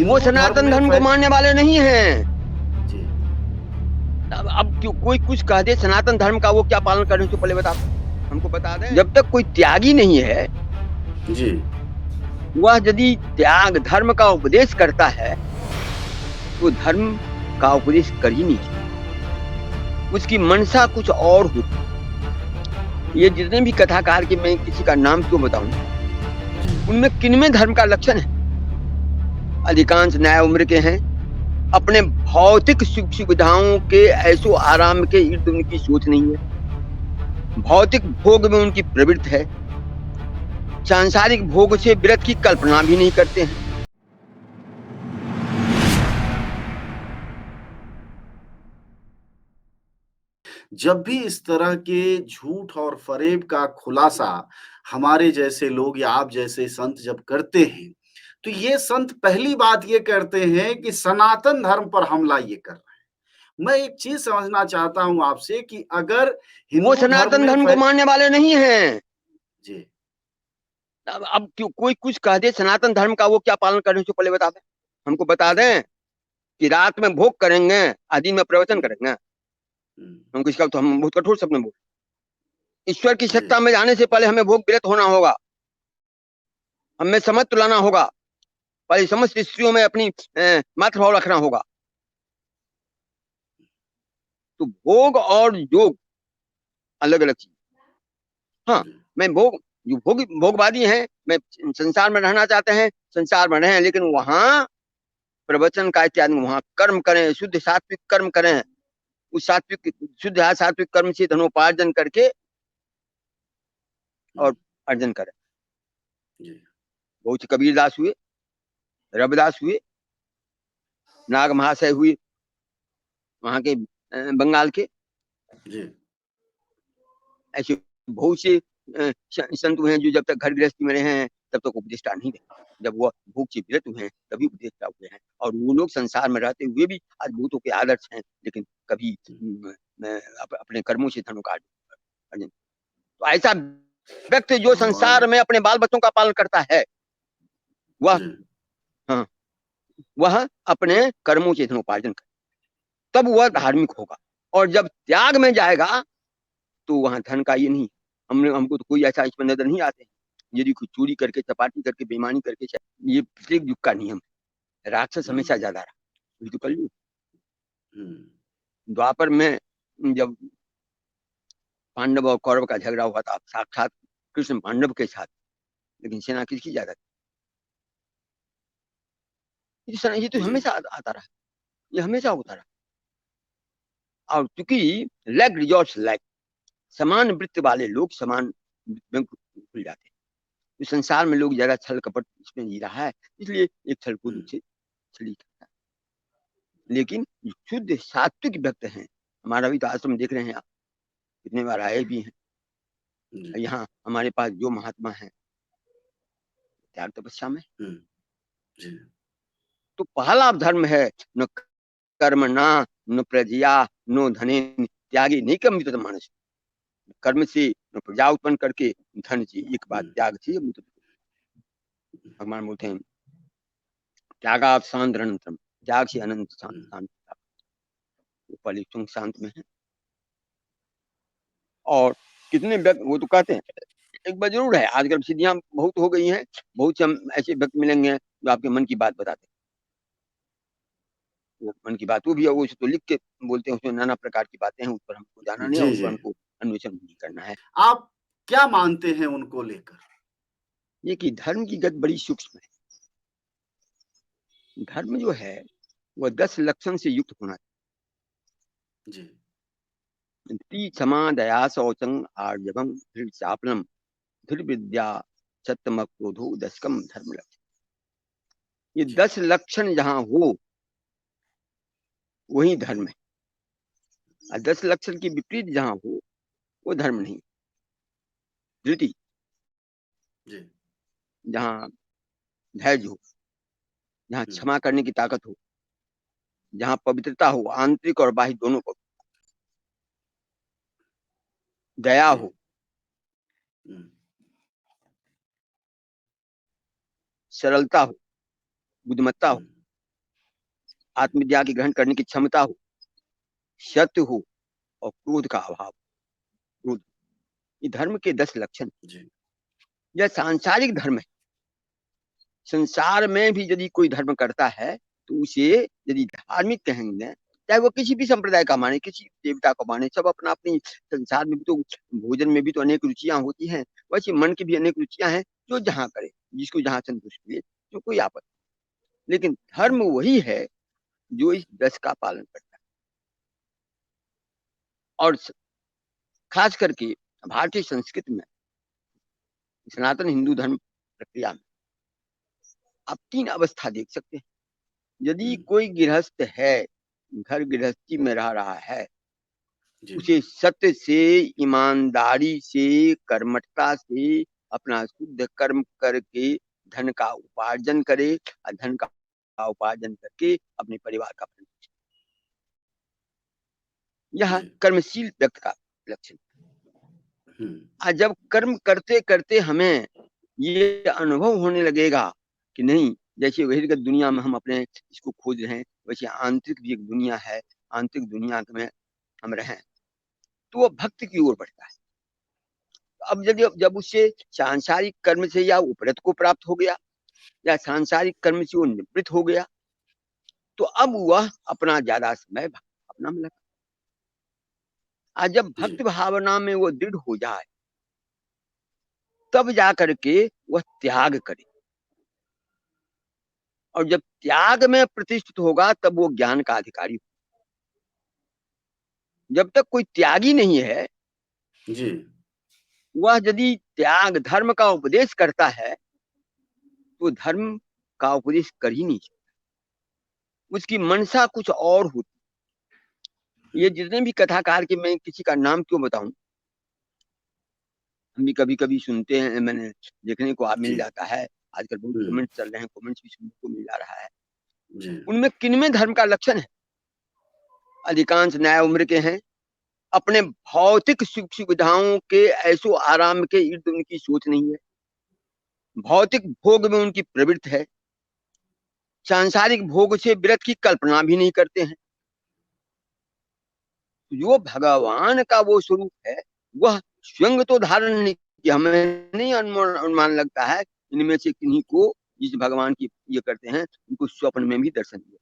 वो हिंदू धर्म सनातन में धर्म को मानने वाले नहीं हैं। जी अब क्यों कोई कुछ कह दे सनातन धर्म का, वो क्या पालन करने से पहले बता, हमको बता दें। जब तक कोई त्यागी नहीं है, जी वह यदि त्याग धर्म का उपदेश करता है तो धर्म का उपदेश कर ही नहीं सकता। उसकी मनसा कुछ और होती। ये जितने भी कथाकार के, मैं किसी का नाम क्यों बताऊं, उनमें किनमें धर्म का लक्षण है? अधिकांश न्याय उम्र के हैं, अपने भौतिक सुख सुविधाओं के ऐसो आराम के इर्द उनकी सोच नहीं है। भौतिक भोग में उनकी प्रवृत्ति है, सांसारिक भोग से विरत की कल्पना भी नहीं करते हैं। जब भी इस तरह के झूठ और फरेब का खुलासा हमारे जैसे लोग या आप जैसे संत जब करते हैं, तो ये संत पहली बात ये करते हैं कि सनातन धर्म पर हमला ये कर रहे हैं। मैं एक चीज़ समझना चाहता हूँ आपसे कि अगर वो हिंदू धर्म सनातन में धर्म को फै मानने वाले नहीं हैं। जी, अब क्यों कोई कुछ कह दे सनातन धर्म का, वो क्या पालन करने से पहले बता दें, हमको बता जी। दें कि रात में भोग करेंगे, दिन में प्रवचन हुँ, करेंगे। हुँ। हमको इसका तो हम बहुत कठोर शब्द में बोल, ईश्वर की जी, सत्ता में जाने से पहले हमें भोग विरत होना होगा, हमें समत्व लाना होगा, पहले समस्त स्त्रियों में अपनी मातृभाव रखना होगा। तो भोग और योग अलग अलग चीज। हाँ, जी। मैं जो भोगवादी हैं, मैं संसार में रहना चाहते हैं, संसार में रहें, लेकिन वहां प्रवचन का इत्यादि, वहां कर्म करें, शुद्ध सात्विक कर्म करें, उस सात्विक शुद्ध सात्विक कर्म से धनोपार्जन करके हुँ, और अर्जन करें। जी, बहुत से कबीरदास हुए, रविदास हुए, नाग महाशय हुए, वहां के बंगाल के। जी। ऐसे बहुत से संत हुए हैं जो जब तक घर गृहस्थी में रहे हैं तब तक उपदेष्टा नहीं रहे, जब वह भूख से विरत हुए हैं तभी उपदेष्टा हुए हैं। और वो लोग संसार में रहते हुए भी आज भूतों के आदर्श हैं, लेकिन कभी अपने कर्मों से धनों का अर्जन। तो ऐसा व्यक्ति जो और संसार में अपने बाल बच्चों का पालन करता है, वह, जी, हाँ, वह अपने कर्मों से धनोपार्जन करे, तब वह धार्मिक होगा। और जब त्याग में जाएगा तो वहां धन का ये नहीं। हमको तो कोई ऐसा इसमें नजर नहीं आते। यदि कोई चोरी करके, चपाटी करके, बेईमानी करके, ये प्रत्येक युग का नियम है। राक्षस हमेशा हुँ, ज्यादा रहा, ये तो कलयुग। हुँ, द्वापर में जब पांडव और कौरव का झगड़ा हुआ था, साक्षात कृष्ण पांडव के साथ, लेकिन सेना किसकी ज्यादा थी? ये तो जी, हमेशा आता रहा, ये हमेशा होता रहा। और चूंकि लैग रिजॉर्ट्स लैग, समान वृत्ति वाले लोग समान में भूल जाते हैं। तो संसार में लोग ज्यादा छल कपट इसमें जी रहा है, इसलिए एक छल कूद हुँ, से छली करता है। लेकिन जो शुद्ध सात्विक व्यक्ति हैं, हमारा भी तो आश्रम देख रहे हैं आप, कितने बार आए भी हैं। जी, यहाँ हमारे पास जो महात्मा है, त्याग तपस्या में। हुँ, जी, तो पहला धर्म है, न कर्मणा न प्रजया नो धने त्यागी नहीं कम तो मानस। कर्म से न प्रजा उत्पन्न करके धन से एक बात हुँ, त्याग से भगवान बोलते हैं त्यागात सांद्रंतम, त्याग से अनंत शांत हुँ, शांत। वो पहले तुम शांत में है। और कितने व्यक्ति वो तो कहते हैं, एक बार जरूर है, आजकल सिद्धियां बहुत हो गई हैं, बहुत से हम ऐसे व्यक्ति मिलेंगे जो आपके मन की बात बताते हैं। वो मन की बात वो भी है, वो तो लिख के बोलते हैं, उसमें नाना प्रकार की बातें हैं, उस पर हमको जाना नहीं है, जी, उस पर जी। हमको अन्वेषण नहीं करना है। आप क्या मानते हैं उनको लेकर? ये कि धर्म की गति बड़ी सूक्ष्म है। धर्म जो है वह 10 लक्षण से युक्त होना जी, चाहिए। क्षमा दया शौचम आर्जवम धीर चापलम धीर विद्या सत्यम क्रोधो दशकम धर्म लक्षण। ये जी, 10 लक्षण जहाँ हो वही धर्म है। और 10 लक्षण के विपरीत जहाँ हो वो धर्म नहीं। धृति, जी, जहाँ धैर्य हो, जहाँ हुँ, क्षमा करने की ताकत हो, जहाँ पवित्रता हो, आंतरिक और बाह्य दोनों को, दया जी, हो, हुँ, सरलता हो, बुद्धिमत्ता हुँ, हो, आत्मविद्या की ग्रहण करने की क्षमता हो, सत्य हो और क्रोध का अभाव। क्रोध, ये धर्म के 10 लक्षण। जी, यह सांसारिक धर्म है। संसार में भी यदि कोई धर्म करता है तो उसे यदि धार्मिक कहेंगे, चाहे वो किसी भी संप्रदाय का माने, किसी देवता को माने, सब अपना अपनी, संसार में भी तो, भोजन में भी तो अनेक रुचियां होती हैं, वैसे मन की भी अनेक रुचियां हैं, जो जहां करे, जिसको जहां संतुष्ट हुए, तो कोई आपत्ति। लेकिन जी, धर्म वही है जो इस 10 का पालन करता है। और खास करके भारतीय संस्कृति में, सनातन हिंदू धर्म प्रक्रिया में आप 3 अवस्था देख सकते हैं। यदि हुँ, कोई गृहस्थ है, घर गृहस्थी में रह रहा है, जी, उसे सत्य से, ईमानदारी से, कर्मठता से अपना शुद्ध कर्म करके धन का उपार्जन करे, और धन का उपार्जन करके अपने परिवार का भरण। यह जी, कर्मशील व्यक्ति का लक्षण। हुँ, और जब कर्म करते करते हमें ये अनुभव होने लगेगा कि नहीं, जैसे बहिर्गत दुनिया में हम अपने इसको खोज रहे हैं, वैसे आंतरिक भी एक दुनिया है, आंतरिक दुनिया में हम रहें, तो वो भक्ति की ओर बढ़ता है। अब जब जब उससे सांसारिक कर्म से या उपरत को प्राप्त हो गया, या सांसारिक कर्म से वो निवृत्त हो गया, तो अब वह अपना ज्यादा समय अपना में लगा। आज जब जी, भक्त भावना में वो दृढ़ हो जाए, तब जा करके वह त्याग करे, और जब त्याग में प्रतिष्ठित होगा तब वो ज्ञान का अधिकारी हो। जब तक कोई त्यागी नहीं है, जी, वह यदि त्याग धर्म का उपदेश करता है, तो धर्म का उपदेश कर ही नहीं सकता। उसकी मनसा कुछ और होती। ये जितने भी कथाकार के, मैं किसी का नाम क्यों बताऊं, हम भी कभी कभी सुनते हैं, मैंने देखने को मिल जी, जाता है, आजकल बहुत हुँ, कमेंट्स चल रहे हैं, कमेंट्स भी सुनने को मिल जा रहा है। जी, उनमें किनमें धर्म का लक्षण है? अधिकांश न्याय उम्र के हैं, अपने भौतिक सुख सुविधाओं के ऐसो आराम के इर्द उनकी सोच नहीं है, भौतिक भोग में उनकी प्रवृत्ति है, सांसारिक भोग से विरत की कल्पना भी नहीं करते हैं। जो भगवान का वो स्वरूप है, वह स्वयं तो धारण नहीं किया, हमें नहीं अनुमान लगता है इनमें से किन्हीं को जिस भगवान की ये करते हैं, उनको स्वप्न में भी दर्शन दिया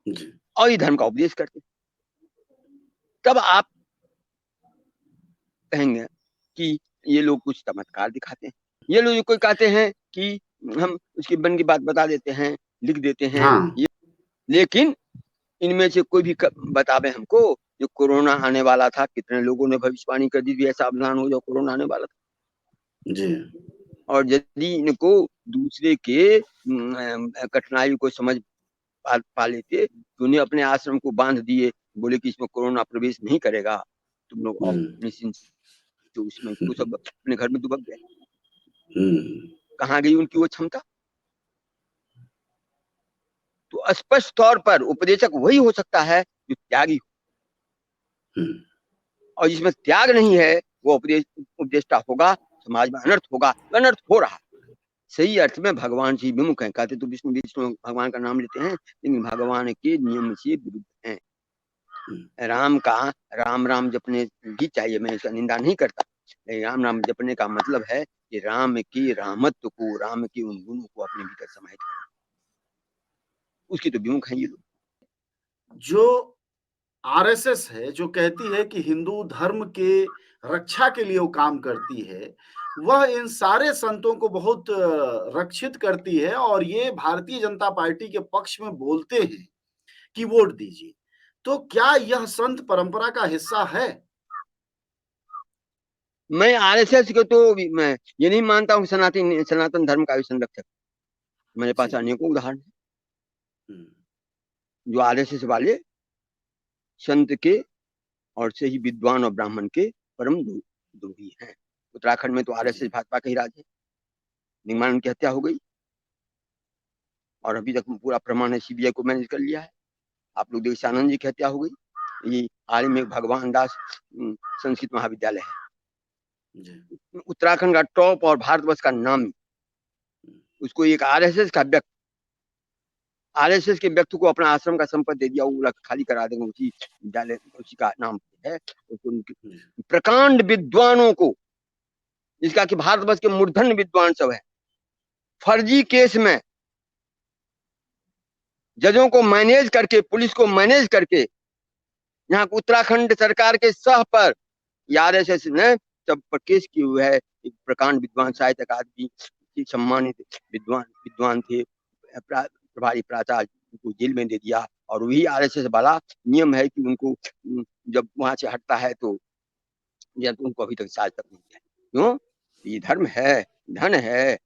जी, और ये धर्म का उपदेश करते हैं। तब आप कहेंगे कि ये लोग कुछ चमत्कार दिखाते हैं, ये लोग कोई कहते हैं कि हम उसकी मन की बात बता देते हैं, लिख देते हैं हाँ, ये। लेकिन इनमें से कोई भी बतावे हमको, जो कोरोना आने वाला था, कितने लोगों ने भविष्यवाणी कर दी थी, सावधान हो जाओ कोरोना आने वाला था। जी, और यदि इनको दूसरे के कठिनाई को समझ पा लेते, तो उन्हें अपने आश्रम को बांध दिए, बोले कि इसमें कोरोना प्रवेश नहीं करेगा, तुम लोग हुँ, और निश्चिंत, तो उसमें तो सब अपने घर में दुबक गए। हुँ, कहाँ गई उनकी वो क्षमता? तो स्पष्ट तौर पर उपदेशक वही हो सकता है जो त्यागी हो, हुँ, और जिसमें त्याग नहीं है वो उपदेष्टा होगा, समाज में अनर्थ होगा, अनर्थ हो रहा। सही अर्थ में भगवान से विमुख है, कहते तो विष्णु विष्णु भगवान का नाम लेते हैं, लेकिन भगवान के नियम से विरुद्ध हैं। हुँ, राम का राम राम जपने भी चाहिए, मैं इसका निंदा नहीं करता, लेकिन राम राम जपने का मतलब है कि राम की रामत्व को, राम के उन गुणों को अपने भीतर समाहित करना। उसकी तो विमुख है ये लोग। जो आरएसएस है, जो कहती है कि हिंदू धर्म के रक्षा के लिए वो काम करती है, वह इन सारे संतों को बहुत रक्षित करती है और ये भारतीय जनता पार्टी के पक्ष में बोलते हैं कि वोट दीजिए। तो क्या यह संत परंपरा का हिस्सा है? मैं आरएसएस को तो मैं ये नहीं मानता हूँ सनातन सनातन धर्म का भी संरक्षक। मेरे पास जी। अनेकों उदाहरण हैं, हुँ, जो आरएसएस वाले संत के और से ही विद्वान और ब्राह्मण के परम द्रोही हैं। उत्तराखंड में तो आरएसएस जी, भाजपा का ही राज है। निगमान की हत्या हो गई और अभी तक पूरा प्रमाण है, सीबीआई को मैनेज कर लिया है। आप लोग देखिए, सानंद जी की हत्या हो गई। ये हाल ही में भगवान दास संस्कृत महाविद्यालय जी। है, उत्तराखंड का टॉप और भारतवर्ष का नाम, हुँ, उसको एक आरएसएस का व्यक्ति आरएसएस के व्यक्ति को अपना आश्रम का संपत्ति दे दिया, वो खाली करा देंगे, उसी डाले, उसी का नाम है। प्रकांड विद्वानों को, जिसका कि भारतवर्ष के मूर्धन्य विद्वान सब है, फर्जी केस में जजों को मैनेज करके, पुलिस को मैनेज करके, यहाँ उत्तराखंड सरकार के सह पर आरएसएस ने सब पर केस किए हुए है। एक प्रकांड विद्वान, साहित्य अकादमी सम्मानित विद्वान थे, प्रभारी प्राचार्य, उनको जेल में दे दिया। और वही आरएसएस वाला नियम है कि उनको जब वहां से हटता है तो उनको अभी तक साज तक नहीं है। क्यों? ये धर्म है, धन है।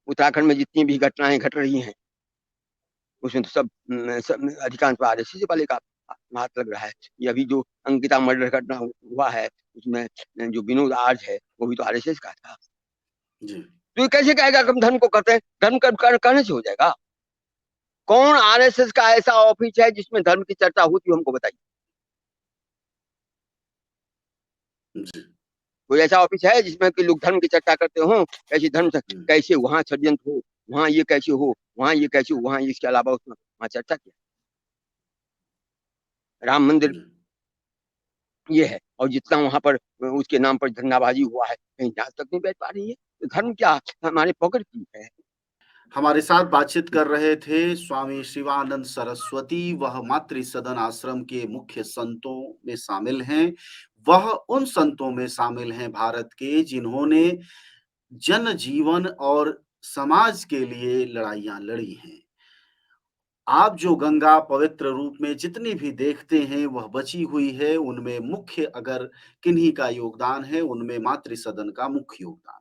उत्तराखंड में जितनी भी घटनाएं घट रही हैं उसमें तो सब अधिकांश आरएसएस वाले का हाथ लग रहा है। ये अभी जो अंकिता मर्डर घटना हुआ है, उसमें जो विनोद आर्य है, वो भी तो आरएसएस का था जी। तो ये कैसे कहेगा कि हम धर्म को करते हैं? धर्म करने से हो जाएगा? कौन आरएसएस का ऐसा ऑफिस है जिसमें धर्म की चर्चा होती हो, हमको बताइए। कोई ऐसा ऑफिस है जिसमें कि लोग धर्म की चर्चा करते हो? कैसे धर्म कैसे वहां षड्यंत्र हो, वहां ये कैसे हो, वहां ये कैसे हो, वहां इसके अलावा उसमें वहां चर्चा किया। राम मंदिर ये है, और जितना वहां पर उसके नाम पर धंधाबाजी हुआ है, कहीं जांच तक नहीं बैठ पा रही है। तो धर्म क्या हमारे पकड़ की है? हमारे साथ बातचीत कर रहे थे स्वामी शिवानंद सरस्वती। वह मातृ सदन आश्रम के मुख्य संतों में शामिल हैं। वह उन संतों में शामिल हैं भारत के, जिन्होंने जन जीवन और समाज के लिए लड़ाइयां लड़ी हैं। आप जो गंगा पवित्र रूप में जितनी भी देखते हैं वह बची हुई है, उनमें मुख्य अगर किन्हीं का योगदान है, उनमें मातृ सदन का मुख्य योगदान है।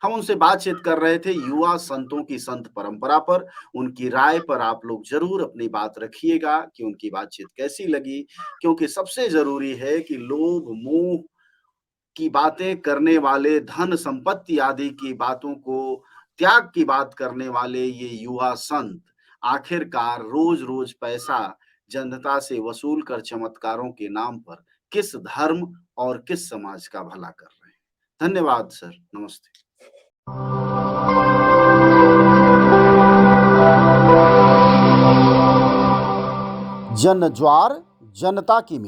हम उनसे बातचीत कर रहे थे युवा संतों की संत परंपरा पर। उनकी राय पर आप लोग जरूर अपनी बात रखिएगा कि उनकी बातचीत कैसी लगी, क्योंकि सबसे जरूरी है कि लोभ मोह की बातें करने वाले, धन संपत्ति आदि की बातों को त्याग की बात करने वाले ये युवा संत आखिरकार रोज-रोज पैसा जनता से वसूल कर चमत्कारों के नाम पर किस धर्म और किस समाज का भला कर रहे हैं। धन्यवाद सर, नमस्ते। जन ज्वार जनता की